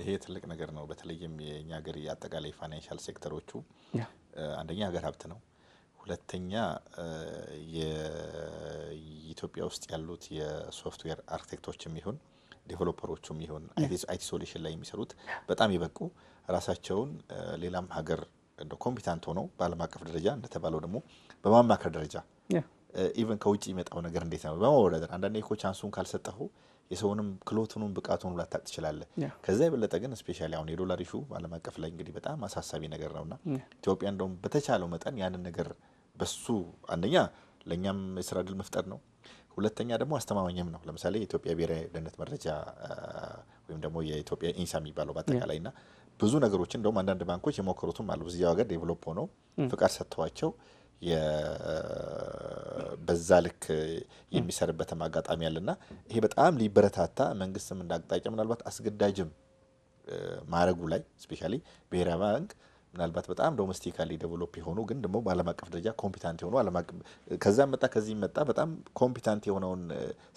ይሄ ትልቅ ነገር ነው። በተለይም የኛ ሀገር አጠቃላይ ፋይናንሻል ሴክተሮቹ አንደኛ ሀገር ሀብት ነው፣ ሁለተኛ የኢትዮጵያ ውስጥ ያሉት የሶፍትዌር አርኪቴክቶችም ይሁን ዴቨሎፐሮቹም ይሁን አይቲ ሶሉሽን ላይ የሚሰሩት በጣም ይበቁ ራሳቸውን ሌላም ሀገር እንደ ኮምፒታንት ሆነው በዓለም አቀፍ ደረጃ እንደተባለው ደግሞ በማማከር ደረጃ ኢቨን ከውጭ የሚመጣው ነገር እንዴት ነው በማወዳደር አንዳንዴ እኮ ቻንሱን ካልሰጠሁ የሰውንም ክሎቱንም ብቃቱንም ላታቅ ትችላለህ። ከዛ የበለጠ ግን ስፔሻሊ አሁን የዶላር ኢሹ በዓለም አቀፍ ላይ እንግዲህ በጣም አሳሳቢ ነገር ነውና ኢትዮጵያ እንደውም በተቻለው መጠን ያንን ነገር በሱ አንደኛ ለኛም የስራ እድል መፍጠር ነው፣ ሁለተኛ ደግሞ አስተማማኝም ነው። ለምሳሌ የኢትዮጵያ ብሔራዊ ደህንነት መረጃ ወይም ደግሞ የኢትዮጵያ ኢንሳ የሚባለው በአጠቃላይና ብዙ ነገሮችን እንደውም አንዳንድ ባንኮች የሞከሩትም አሉ በዚያው ሀገር ዴቨሎፕ ሆነው ፍቃድ ሰጥተዋቸው በዛ ልክ የሚሰርበትም አጋጣሚ አለና ይሄ በጣም ሊበረታታ መንግስትም እንዳቅጣጫ ምናልባት አስገዳጅም ማረጉ ላይ ስፔሻሊ ብሔራዊ ባንክ ምናልባት በጣም ዶሜስቲካሊ ዴቨሎፕ የሆኑ ግን ደግሞ በዓለም አቀፍ ደረጃ ኮምፒታንት የሆኑ ዓለም አቀፍ ከዛም መጣ ከዚህ መጣ በጣም ኮምፒታንት የሆነውን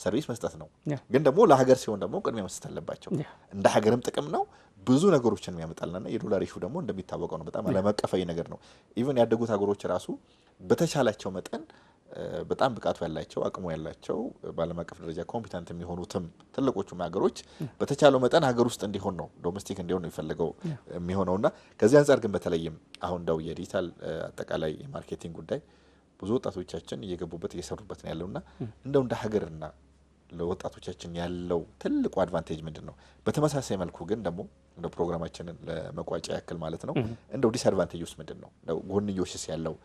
ሰርቪስ መስጠት ነው። ግን ደግሞ ለሀገር ሲሆን ደግሞ ቅድሚያ መስጠት አለባቸው። እንደ ሀገርም ጥቅም ነው፣ ብዙ ነገሮችን የሚያመጣልና የዶላር ኢሹ ደግሞ እንደሚታወቀው ነው በጣም ዓለም አቀፋዊ ነገር ነው። ኢቭን ያደጉት ሀገሮች ራሱ በተቻላቸው መጠን በጣም ብቃቱ ያላቸው አቅሙ ያላቸው በዓለም አቀፍ ደረጃ ኮምፒታንት የሚሆኑትም ትልቆቹም ሀገሮች በተቻለው መጠን ሀገር ውስጥ እንዲሆን ነው ዶሜስቲክ እንዲሆን ነው የሚፈልገው የሚሆነውና ከዚህ አንጻር ግን በተለይም አሁን እንደው የዲጂታል አጠቃላይ የማርኬቲንግ ጉዳይ ብዙ ወጣቶቻችን እየገቡበት እየሰሩበት ነው ያለውና እንደው እንደ ሀገርና ለወጣቶቻችን ያለው ትልቁ አድቫንቴጅ ምንድነው? በተመሳሳይ መልኩ ግን ደግሞ እንደ ፕሮግራማችንን ለመቋጫ ያክል ማለት ነው እንደው ዲስአድቫንቴጅ ውስጥ ምንድነው? እንደው ጎንዮሽስ ያለው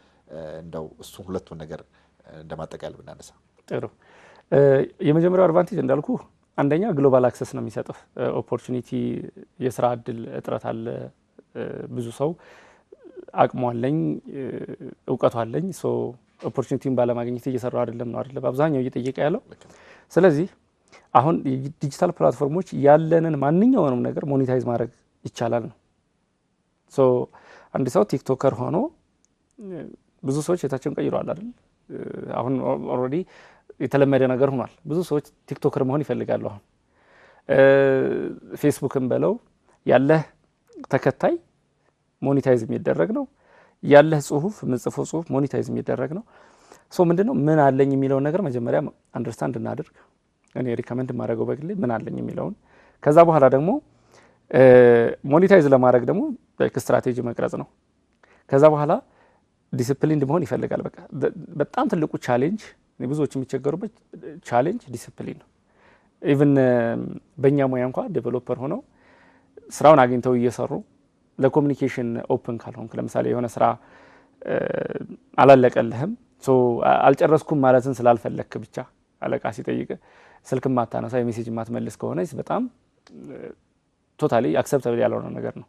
እንደው እሱ ሁለቱን ነገር እንደማጠቃለል ብናነሳ ጥሩ። የመጀመሪያው አድቫንቴጅ እንዳልኩ አንደኛ ግሎባል አክሰስ ነው የሚሰጠው ኦፖርቹኒቲ። የስራ እድል እጥረት አለ፣ ብዙ ሰው አቅሙ አለኝ እውቀቱ አለኝ ሶ ኦፖርቹኒቲን ባለማግኘት እየሰራው አይደለም ነው አይደለም አብዛኛው እየጠየቀ ያለው። ስለዚህ አሁን ዲጂታል ፕላትፎርሞች ያለንን ማንኛውንም ነገር ሞኔታይዝ ማድረግ ይቻላል ነው። ሶ አንድ ሰው ቲክቶከር ሆኖ ብዙ ሰዎች የታቸውን ቀይረዋል አይደል? አሁን ኦልሬዲ የተለመደ ነገር ሆኗል። ብዙ ሰዎች ቲክቶከር መሆን ይፈልጋሉ። አሁን ፌስቡክን በለው ያለህ ተከታይ ሞኔታይዝ የሚደረግ ነው፣ ያለህ ጽሁፍ ምንጽፈው ጽሁፍ ሞኔታይዝ የሚደረግ ነው። ሶ ምንድነው ምን አለኝ የሚለውን ነገር መጀመሪያ አንደርስታንድ እናድርግ። እኔ ሪከመንድ ማድረገው በግሌ ምን አለኝ የሚለውን፣ ከዛ በኋላ ደግሞ ሞኔታይዝ ለማድረግ ደግሞ ስትራቴጂ መቅረጽ ነው። ከዛ በኋላ ዲሲፕሊን መሆን ይፈልጋል። በቃ በጣም ትልቁ ቻሌንጅ ብዙዎች የሚቸገሩበት ቻሌንጅ ዲሲፕሊን ነው። ኢቭን በእኛ ሙያ እንኳን ዴቨሎፐር ሆነው ስራውን አግኝተው እየሰሩ ለኮሚኒኬሽን ኦፕን ካልሆንክ፣ ለምሳሌ የሆነ ስራ አላለቀልህም ሶ አልጨረስኩም ማለትን ስላልፈለክ ብቻ አለቃ ሲጠይቅ ስልክ ማታነሳ የሜሴጅ ማትመልስ ከሆነ በጣም ቶታሊ አክሰፕታብል ያልሆነ ነገር ነው።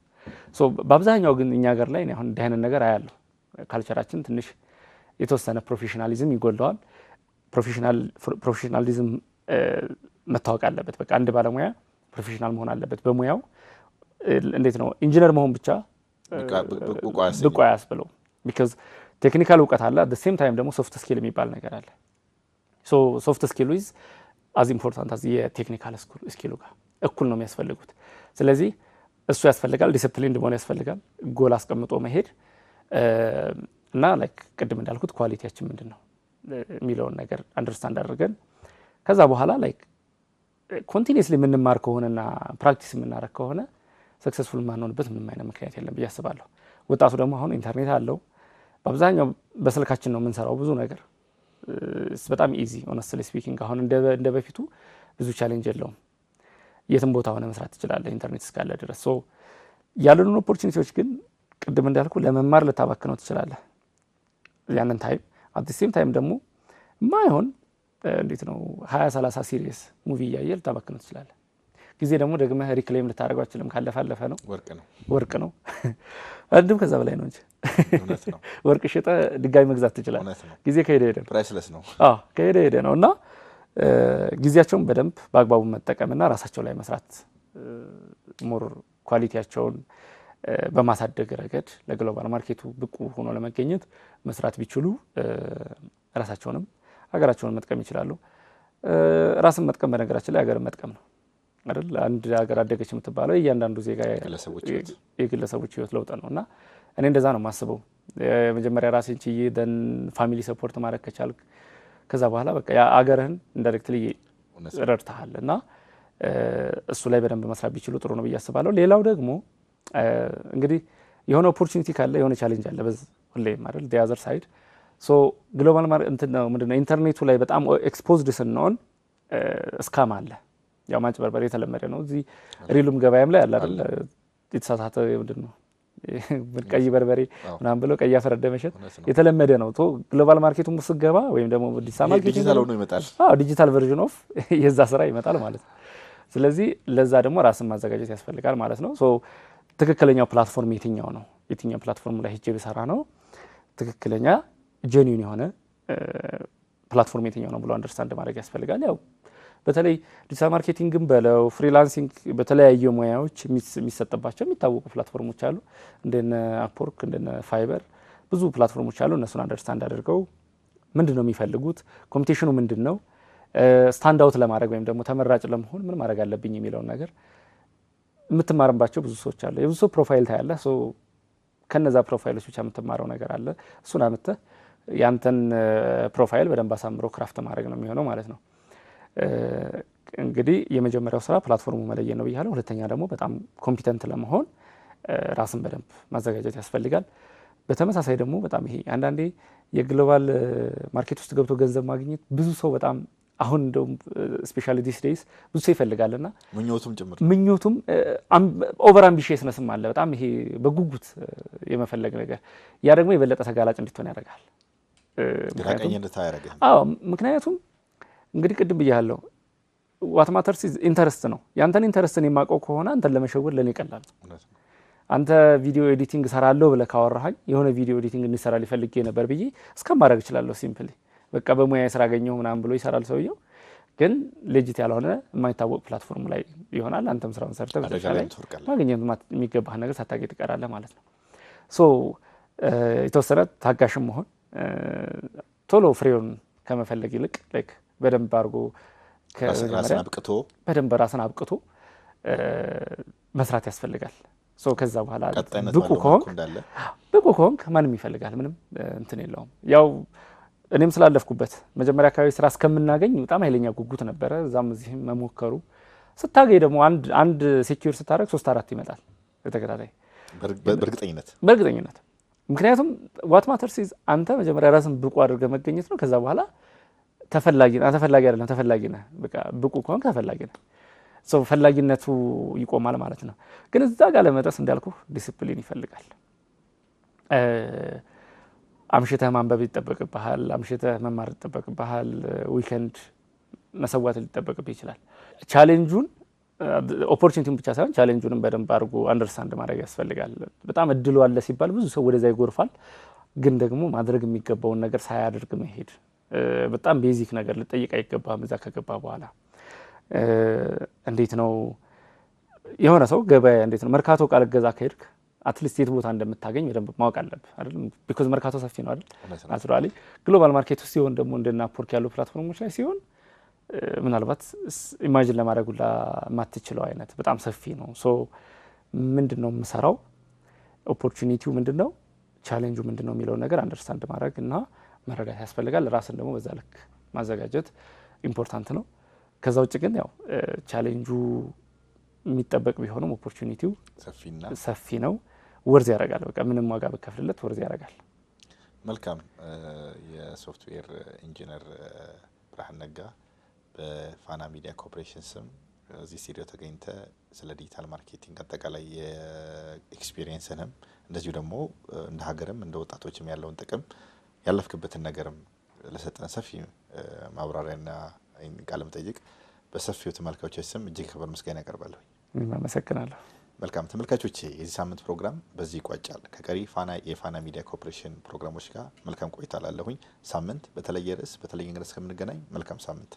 ሶ በአብዛኛው ግን እኛ ሀገር ላይ አሁን እንዲህ አይነት ነገር አያለሁ። ካልቸራችን ትንሽ የተወሰነ ፕሮፌሽናሊዝም ይጎለዋል። ፕሮፌሽናሊዝም መታወቅ አለበት። በቃ አንድ ባለሙያ ፕሮፌሽናል መሆን አለበት በሙያው። እንዴት ነው ኢንጂነር መሆን ብቻ ብቁ አያስብለው። ቢካዝ ቴክኒካል እውቀት አለ፣ አት ዘ ሴም ታይም ደግሞ ሶፍት ስኪል የሚባል ነገር አለ። ሶ ሶፍት ስኪሉ ኢዝ አዝ ኢምፖርታንት አዝ የቴክኒካል ስኪሉ ጋር እኩል ነው የሚያስፈልጉት። ስለዚህ እሱ ያስፈልጋል፣ ዲሲፕሊን መሆን ያስፈልጋል፣ ጎል አስቀምጦ መሄድ እና ላይክ ቅድም እንዳልኩት ኳሊቲያችን ምንድን ነው የሚለውን ነገር አንደርስታንድ አድርገን ከዛ በኋላ ላይክ ኮንቲኒየስሊ የምንማር ከሆነና ፕራክቲስ የምናደርግ ከሆነ ሰክሰስፉል የማንሆንበት ምንም አይነት ምክንያት የለም ብዬ አስባለሁ። ወጣቱ ደግሞ አሁን ኢንተርኔት አለው፣ በአብዛኛው በስልካችን ነው የምንሰራው ብዙ ነገር። በጣም ኢዚ ሆነስትሊ ስፒኪንግ። አሁን እንደ በፊቱ ብዙ ቻሌንጅ የለውም። የትም ቦታ ሆነ መስራት ትችላለህ ኢንተርኔት እስካለ ድረስ። ሶ ያሉንን ኦፖርቹኒቲዎች ግን ቅድም እንዳልኩ ለመማር ልታባክነው ትችላለህ ያንን ታይም። አት ሴም ታይም ደግሞ ማይሆን እንዴት ነው 20-30 ሲሪየስ ሙቪ እያየ ልታባክነው ትችላለህ። ጊዜ ደግሞ ደግመህ ሪክሌም ልታደርገው አትችልም። ካለፈ ነው፣ ወርቅ ነው እንዲሁም ከዛ በላይ ነው እንጂ ወርቅ ሽጠ ድጋሚ መግዛት ትችላለህ። ጊዜ ከሄደ ነው፣ ፕራይስለስ ነው። ከሄደ ነው እና ጊዜያቸውን በደንብ በአግባቡ መጠቀምና ራሳቸው ላይ መስራት ሞር ኳሊቲያቸውን በማሳደግ ረገድ ለግሎባል ማርኬቱ ብቁ ሆኖ ለመገኘት መስራት ቢችሉ ራሳቸውንም ሀገራቸውን መጥቀም ይችላሉ። ራስን መጥቀም በነገራችን ላይ ሀገርን መጥቀም ነው አይደል? አንድ ሀገር አደገች የምትባለው እያንዳንዱ ዜጋ የግለሰቦች ህይወት ለውጥ ነው እና እኔ እንደዛ ነው የማስበው። የመጀመሪያ ራስን ችዬ ደን ፋሚሊ ሰፖርት ማድረግ ከቻልክ ከዛ በኋላ በቃ አገርህን ኢንዳይሬክትሊ ረድተሃል እና እሱ ላይ በደንብ መስራት ቢችሉ ጥሩ ነው ብዬ አስባለሁ። ሌላው ደግሞ እንግዲህ የሆነ ኦፖርቹኒቲ ካለ የሆነ ቻሌንጅ አለ በዚህ ሁሌም አይደል? ዲ አዘር ሳይድ ሶ ግሎባል ምንድነው ኢንተርኔቱ ላይ በጣም ኤክስፖዝድ ስንሆን እስካም አለ። ያው ማጭበርበር የተለመደ ነው። እዚህ ሪሉም ገበያም ላይ አለ አይደል? የተሳሳተ ምንድነው ቀይ በርበሬ ምናምን ብለው ቀይ አፈረደ መሸጥ የተለመደ ነው። ቶ ግሎባል ማርኬቱን ስገባ ወይም ደግሞ ዲጂታል ሆኖ ይመጣል። ዲጂታል ቨርዥን ኦፍ የዛ ስራ ይመጣል ማለት ነው። ስለዚህ ለዛ ደግሞ ራስን ማዘጋጀት ያስፈልጋል ማለት ነው። ሶ ትክክለኛው ፕላትፎርም የትኛው ነው? የትኛው ፕላትፎርም ላይ ሄጄ ብሰራ ነው ትክክለኛ ጄኒዩን የሆነ ፕላትፎርም የትኛው ነው ብሎ አንደርስታንድ ማድረግ ያስፈልጋል። ያው በተለይ ዲጂታል ማርኬቲንግም በለው ፍሪላንሲንግ በተለያዩ ሙያዎች የሚሰጥባቸው የሚታወቁ ፕላትፎርሞች አሉ። እንደነ አፕወርክ እንደነ ፋይበር ብዙ ፕላትፎርሞች አሉ። እነሱን አንደርስታንድ አድርገው ምንድነው የሚፈልጉት፣ ኮምፒቲሽኑ ምንድነው፣ ስታንድ አውት ለማድረግ ወይም ደግሞ ተመራጭ ለመሆን ምን ማድረግ አለብኝ የሚለውን ነገር የምትማርባቸው ብዙ ሰዎች አሉ። የብዙ ሰው ፕሮፋይል ታያለህ። ሶ ከነዛ ፕሮፋይሎች ብቻ የምትማረው ነገር አለ። እሱን አምጥተህ ያንተን ፕሮፋይል በደንብ አሳምሮ ክራፍት ማድረግ ነው የሚሆነው ማለት ነው። እንግዲህ የመጀመሪያው ስራ ፕላትፎርሙ መለየት ነው ብያለሁ። ሁለተኛ ደግሞ በጣም ኮምፒተንት ለመሆን ራስን በደንብ ማዘጋጀት ያስፈልጋል። በተመሳሳይ ደግሞ በጣም ይሄ አንዳንዴ የግሎባል ማርኬት ውስጥ ገብቶ ገንዘብ ማግኘት ብዙ ሰው በጣም አሁን እንደውም ስፔሻሊ ዲስ ዴይስ ብዙ ሰው ይፈልጋልና ምኞቱም ኦቨር አምቢሽየስነስም አለ። በጣም ይሄ በጉጉት የመፈለግ ነገር ያ ደግሞ የበለጠ ተጋላጭ እንድትሆን ያደርጋል። ምክንያቱም እንግዲህ ቅድም ብያለሁ ዋት ማተርስ ኢዝ ኢንተረስት ነው። ያንተን ኢንተረስትን የማውቀው ከሆነ አንተን ለመሸወድ ለኔ ቀላል ነው። አንተ ቪዲዮ ኤዲቲንግ ሰራለሁ ብለህ ካወራኸኝ የሆነ ቪዲዮ ኤዲቲንግ እንሰራ ሊፈልግ ነበር ብዬ እስከማድረግ እችላለሁ። ሲምፕሊ በቃ በሙያ ስራ አገኘሁ ምናምን ብሎ ይሰራል ሰውየው። ግን ሌጂት ያልሆነ የማይታወቅ ፕላትፎርም ላይ ይሆናል። አንተም ስራውን ሰርተህ በተሻለ ማግኘት የሚገባህ ነገር ሳታገኝ ትቀራለህ ማለት ነው። ሶ የተወሰነ ታጋሽም መሆን ቶሎ ፍሬውን ከመፈለግ ይልቅ ላይክ በደንብ አድርጎ ራስን አብቅቶ መስራት ያስፈልጋል። ሶ ከዛ በኋላ ብቁ ከሆንክ ማንም ይፈልጋል። ምንም እንትን የለውም። ያው እኔም ስላለፍኩበት መጀመሪያ አካባቢ ስራ እስከምናገኝ በጣም ኃይለኛ ጉጉት ነበረ። እዛም እዚህም መሞከሩ ስታገኝ ደግሞ አንድ ሴኩር ስታደርግ 3-4 ይመጣል በተከታታይ በእርግጠኝነት። ምክንያቱም ዋት ማተርስ ኢዝ አንተ መጀመሪያ ራስን ብቁ አድርገህ መገኘት ነው። ከዛ በኋላ ተፈላጊ አይደለም ተፈላጊ ነህ። በቃ ብቁ ከሆንክ ተፈላጊ ነህ። ሶ ፈላጊነቱ ይቆማል ማለት ነው። ግን እዛ ጋር ለመድረስ እንዳልኩ ዲሲፕሊን ይፈልጋል። አምሽተህ ማንበብ ይጠበቅብሃል። አምሽተህ መማር ይጠበቅብሃል። ዊኬንድ መሰዋት ሊጠበቅብህ ይችላል። ቻሌንጁን ኦፖርቹኒቲውን ብቻ ሳይሆን ቻሌንጁንም በደንብ አድርጎ አንደርስታንድ ማድረግ ያስፈልጋል። በጣም እድሉ አለ ሲባል ብዙ ሰው ወደዛ ይጎርፋል። ግን ደግሞ ማድረግ የሚገባውን ነገር ሳያደርግ መሄድ በጣም ቤዚክ ነገር ልጠይቅ አይገባም። እዛ ከገባ በኋላ እንዴት ነው የሆነ ሰው ገበያ እንዴት ነው መርካቶ ቃል ገዛ ከሄድክ አትሊስት የት ቦታ እንደምታገኝ በደንብ ማወቅ አለብህ አይደል? ቢኮዝ መርካቶ ሰፊ ነው አይደል? ናቹራሊ ግሎባል ማርኬት ውስጥ ሲሆን ደግሞ እንደና አፕወርክ ያሉ ፕላትፎርሞች ላይ ሲሆን ምናልባት ኢማጂን ለማድረግ ሁላ የማትችለው አይነት በጣም ሰፊ ነው። ሶ ምንድነው የምሰራው? ኦፖርቹኒቲው ምንድነው? ቻሌንጁ ምንድነው የሚለው ነገር አንደርስታንድ ማድረግ እና መረዳት ያስፈልጋል። ራስን ደግሞ በዛ ልክ ማዘጋጀት ኢምፖርታንት ነው። ከዛ ውጭ ግን ያው ቻሌንጁ የሚጠበቅ ቢሆንም ኦፖርቹኒቲው ሰፊ ነው። ወርዝ ያደርጋል። በቃ ምንም ዋጋ በከፍልለት ወርዝ ያደርጋል። መልካም። የሶፍትዌር ኢንጂነር ብርሃን ነጋ በፋና ሚዲያ ኮርፖሬሽን ስም እዚህ ስቱዲዮ ተገኝተ ስለ ዲጂታል ማርኬቲንግ አጠቃላይ ኤክስፒሪየንስንም እንደዚሁ ደግሞ እንደ ሀገርም እንደ ወጣቶችም ያለውን ጥቅም ያለፍክበትን ነገርም ለሰጠን ሰፊ ማብራሪያና ቃለ መጠይቅ በሰፊው ተመልካቾች ስም እጅግ ክብር ምስጋና ያቀርባለሁ። አመሰግናለሁ። መልካም ተመልካቾቼ፣ የዚህ ሳምንት ፕሮግራም በዚህ ይቋጫል። ከቀሪ የፋና ሚዲያ ኮርፖሬሽን ፕሮግራሞች ጋር መልካም ቆይታ ላለሁኝ። ሳምንት በተለየ ርዕስ በተለየ እንግዳ እስከምንገናኝ መልካም ሳምንት።